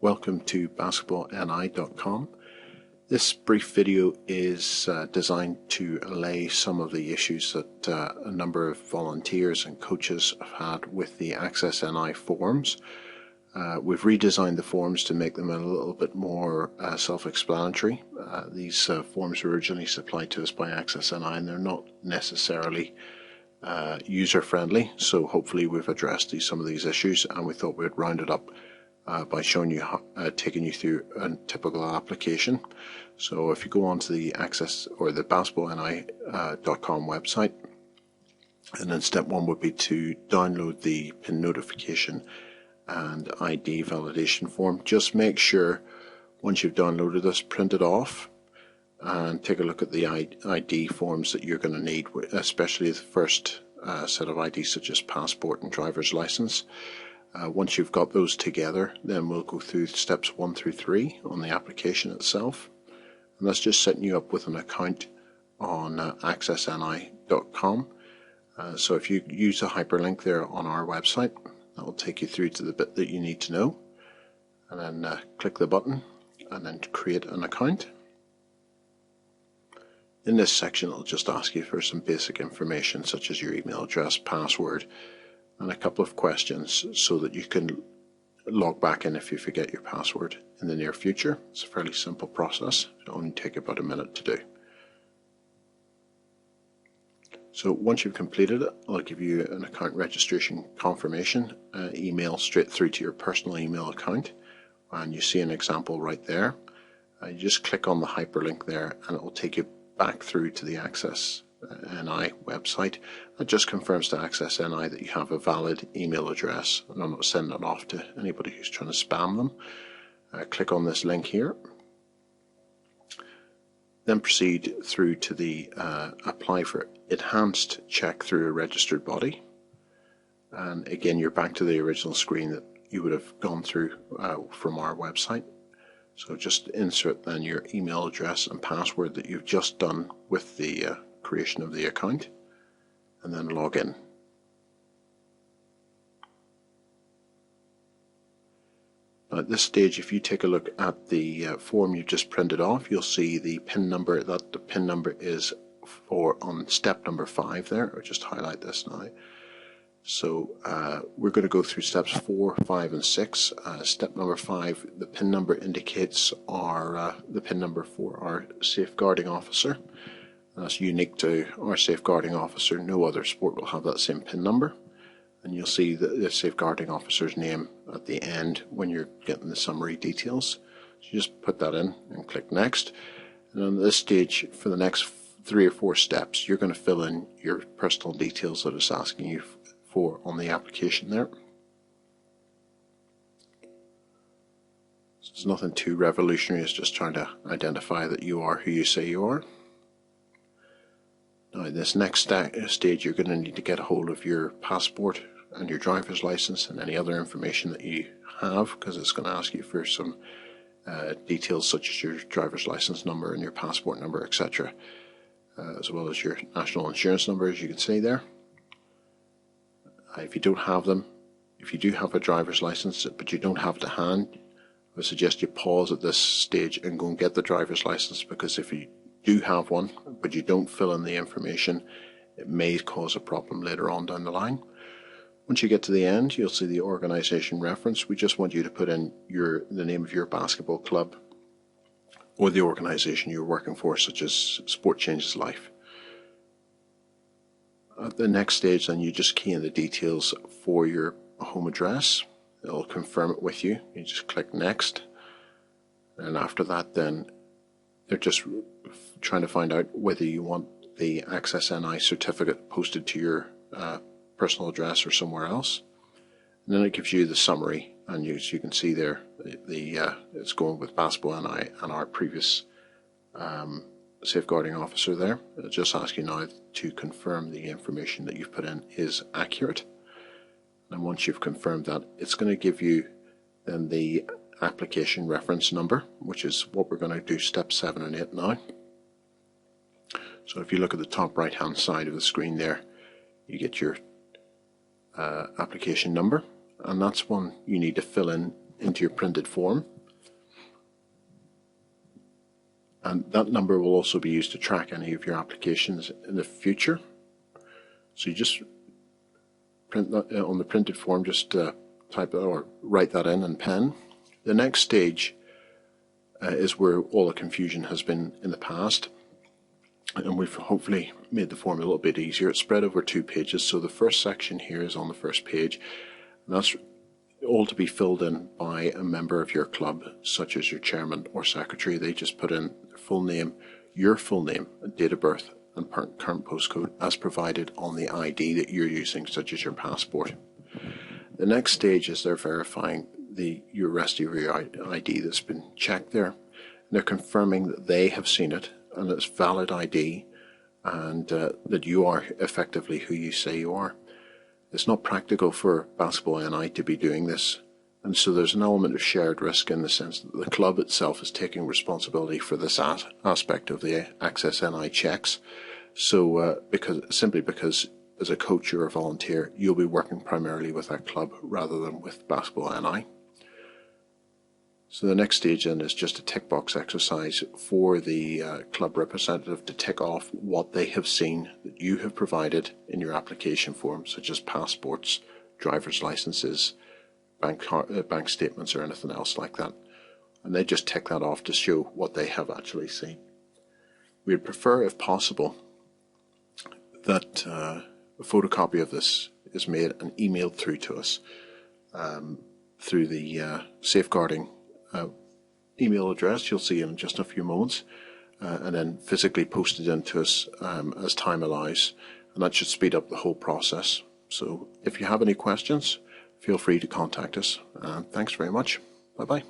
Welcome to basketballni.com. This brief video is designed to allay some of the issues that a number of volunteers and coaches have had with the AccessNI forms. We've redesigned the forms to make them a little bit more self-explanatory. These forms were originally supplied to us by AccessNI and they're not necessarily user-friendly, so hopefully we've addressed some of these issues, and we thought we'd round it up by showing you taking you through a typical application. So if you go on to the basketballni.com website, and then step one would be to download the PIN notification and ID validation form. Just make sure once you've downloaded this, print it off and take a look at the ID forms that you're going to need, especially the first set of IDs such as passport and driver's license. Once you've got those together, then we'll go through steps 1 through 3 on the application itself, and that's just setting you up with an account on AccessNI.com. So if you use a hyperlink there on our website, that will take you through to the bit that you need to know, and then click the button and then create an account. In this section, it'll just ask you for some basic information such as your email address, password, and a couple of questions so that you can log back in if you forget your password in the near future. It's a fairly simple process. It'll only take about a minute to do. So once you've completed it, I'll give you an account registration confirmation email straight through to your personal email account, and you see an example right there. You just click on the hyperlink there and it will take you back through to the AccessNI website. That just confirms to AccessNI that you have a valid email address and I'm not sending it off to anybody who's trying to spam them. Click on this link here, then proceed through to the apply for enhanced check through a registered body, and again you're back to the original screen that you would have gone through from our website. So just insert then your email address and password that you've just done with the creation of the account, and then log in. Now at this stage, if you take a look at the form you just printed off, you'll see the PIN number, that the PIN number is for on step number 5 there. I'll just highlight this now. So we're going to go through steps 4, 5 and 6. Step number 5, the PIN number indicates the PIN number for our safeguarding officer. That's unique to our safeguarding officer. No other sport will have that same PIN number. And you'll see the safeguarding officer's name at the end when you're getting the summary details. So you just put that in and click next. And on this stage, for the next 3 or 4 steps, you're going to fill in your personal details that it's asking you for on the application there. So it's nothing too revolutionary, it's just trying to identify that you are who you say you are. Now in this next stage, you're going to need to get a hold of your passport and your driver's license and any other information that you have, because it's going to ask you for some details such as your driver's license number and your passport number, etc., as well as your national insurance number, as you can see there. If you don't have them, if you do have a driver's license but you don't have it to hand, I would suggest you pause at this stage and go and get the driver's license, because if you do have one but you don't fill in the information, it may cause a problem later on down the line. Once you get to the end, you'll see the organization reference. We just want you to put in the name of your basketball club or the organization you're working for, such as Sport Changes Life. At the next stage, then you just key in the details for your home address. It'll confirm it with you. You just click next, and after that, then they're just trying to find out whether you want the AccessNI certificate posted to your personal address or somewhere else. And then it gives you the summary, and as you can see there, it's going with basketballni and our previous safeguarding officer there. It'll just ask you now to confirm the information that you've put in is accurate. And once you've confirmed that, it's going to give you then the application reference number, which is what we're going to do step 7 and 8 now. So if you look at the top right hand side of the screen there, you get your application number, and that's one you need to fill in into your printed form. And that number will also be used to track any of your applications in the future. So you just print that on the printed form, just type that or write that in pen. The next stage is where all the confusion has been in the past, and we've hopefully made the form a little bit easier. It's spread over 2 pages, so the first section here is on the first page, and that's all to be filled in by a member of your club, such as your chairman or secretary. They just put in their full name, your full name, date of birth, and current postcode as provided on the ID that you're using, such as your passport. The next stage is they're verifying your rest of your ID that's been checked there. And they're confirming that they have seen it and it's valid ID, and that you are effectively who you say you are. It's not practical for Basketball NI to be doing this, and so there's an element of shared risk in the sense that the club itself is taking responsibility for this aspect of the AccessNI checks. So simply because as a coach or a volunteer, you'll be working primarily with that club rather than with Basketball NI. So the next stage then is just a tick box exercise for the club representative to tick off what they have seen that you have provided in your application form, such as passports, driver's licenses, bank statements, or anything else like that. And they just tick that off to show what they have actually seen. We'd prefer, if possible, that a photocopy of this is made and emailed through to us through the safeguarding email address you'll see in just a few moments, and then physically posted in to us as time allows, and that should speed up the whole process. So if you have any questions, feel free to contact us. Thanks very much. Bye bye.